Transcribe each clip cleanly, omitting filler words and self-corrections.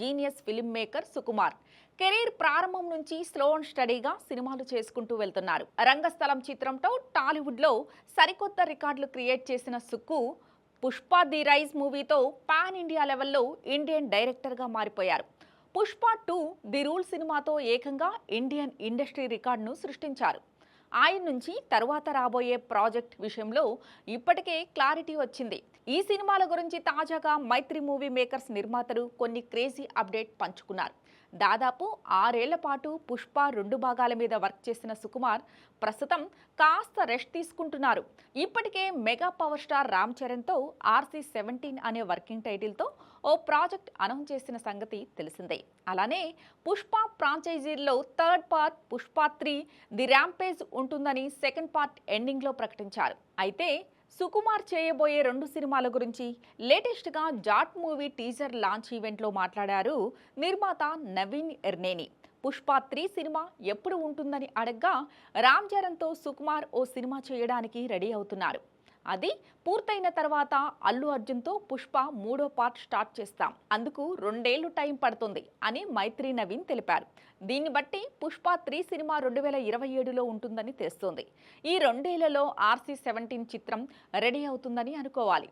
Genius film maker Sukumar. Career ప్రారంభం నుంచి slow and స్టడీగా సినిమాలు చేసుకుంటూ వెళ్తున్నారు. రంగస్థలం చిత్రంతో టాలీవుడ్లో సరికొత్త రికార్డులు క్రియేట్ చేసిన సుక్కు పుష్ప ది రైజ్ మూవీతో పాన్ ఇండియా లెవెల్లో ఇండియన్ డైరెక్టర్గా మారిపోయారు. పుష్ప 2 ది రూల్ సినిమాతో ఏకంగా ఇండియన్ ఇండస్ట్రీ రికార్డును సృష్టించారు. ఆయన నుంచి తర్వాత రాబోయే ప్రాజెక్ట్ విషయంలో ఇప్పటికే క్లారిటీ వచ్చింది. ఈ సినిమాల గురించి తాజాగా మైత్రి మూవీ మేకర్స్ నిర్మాతలు కొన్ని క్రేజీ అప్డేట్ పంచుకున్నారు. దాదాపు 6 ఏళ్ల పాటు పుష్ప 2 భాగాల మీద వర్క్ చేసిన సుకుమార్ ప్రస్తుతం కాస్త రెస్ట్ తీసుకుంటున్నారు. ఇప్పటికే మెగా పవర్ స్టార్ రామ్ చరణ్తో RC-17 అనే వర్కింగ్ టైటిల్తో ఓ ప్రాజెక్ట్ అనౌన్స్ చేసిన సంగతి తెలిసిందే. అలానే పుష్ప ఫ్రాంచైజీల్లో third part Pushpa 3 the rampage ఉంటుందని సెకండ్ పార్ట్ ఎండింగ్లో ప్రకటించారు. అయితే సుకుమార్ చేయబోయే 2 సినిమాల గురించి లేటెస్ట్గా జాట్ మూవీ టీజర్ లాంచ్ ఈవెంట్లో మాట్లాడారు నిర్మాత నవీన్ ఎర్నేని. పుష్ప 3 సినిమా ఎప్పుడు ఉంటుందని అడగ్గా రామ్ చరణ్తో సుకుమార్ ఓ సినిమా చేయడానికి రెడీ అవుతున్నారు. అది పూర్తయిన తర్వాత అల్లు అర్జున్తో పుష్ప 3వ పార్ట్ స్టార్ట్ చేస్తాం, అందుకు 2 ఏళ్లు టైం పడుతుంది అని మైత్రి నవీన్ తెలిపారు. దీన్ని బట్టి పుష్ప 3 సినిమా 2027లో ఉంటుందని తెలుస్తోంది. ఈ 2 ఏళ్లలో RC-17 చిత్రం రెడీ అవుతుందని అనుకోవాలి.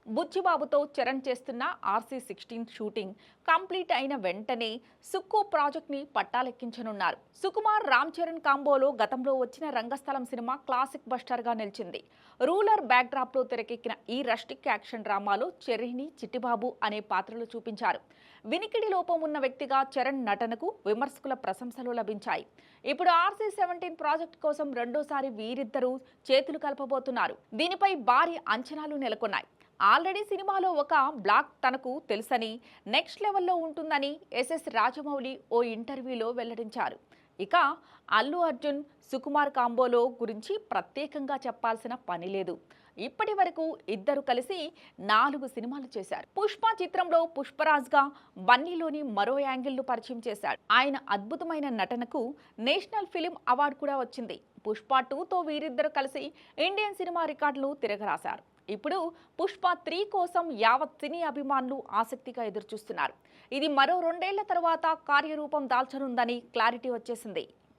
బుచ్చిబాబుతో చరణ్ చేస్తున్న RC-16 షూటింగ్ కంప్లీట్ అయిన వెంటనే సుక్కు ప్రాజెక్ట్ని పట్టాలెక్కించనున్నారు. సుకుమార్ రామ్ చరణ్ కాంబోలో గతంలో వచ్చిన రంగస్థలం సినిమా క్లాసిక్ బస్టర్గా నిలిచింది. రూరల్ బ్యాక్డ్రాప్లో తెరకెక్కిన ఈ రస్టిక్ యాక్షన్ డ్రామాలో చెర్రీని చిట్టిబాబు అనే పాత్రలు చూపించారు. వినికిడి లోపం ఉన్న వ్యక్తిగా చరణ్ నటనకు విమర్శకుల ప్రశంసలు లభించాయి. ఇప్పుడు RC-17 ప్రాజెక్ట్ కోసం రెండోసారి వీరిద్దరూ చేతులు కలపబోతున్నారు. దీనిపై భారీ అంచనాలు నెలకొన్నాయి. ఆల్రెడీ సినిమాలో ఒక బ్లాక్ తనకు తెలుసని, నెక్స్ట్ లెవెల్లో ఉంటుందని SS రాజమౌళి ఓ ఇంటర్వ్యూలో వెల్లడించారు. ఇక అల్లు అర్జున్ సుకుమార్ కాంబోలో గురించి ప్రత్యేకంగా చెప్పాల్సిన పని లేదు. ఇప్పటి వరకు ఇద్దరు కలిసి 4 సినిమాలు చేశారు. పుష్ప చిత్రంలో పుష్పరాజ్గా బన్నీలోని మరో యాంగిల్ను పరిచయం చేశాడు. ఆయన అద్భుతమైన నటనకు నేషనల్ ఫిలిం అవార్డు కూడా వచ్చింది. పుష్ప 2తో వీరిద్దరు కలిసి ఇండియన్ సినిమా రికార్డులు తిరగరాశారు. ఇప్పుడు పుష్ప 3 కోసం యావత్ సినీ అభిమానులు ఆసక్తిగా ఎదురుచూస్తున్నారు. ఇది మరో 2 ఏళ్ల తర్వాత కార్యరూపం దాల్చనుందని క్లారిటీ వచ్చేసింది.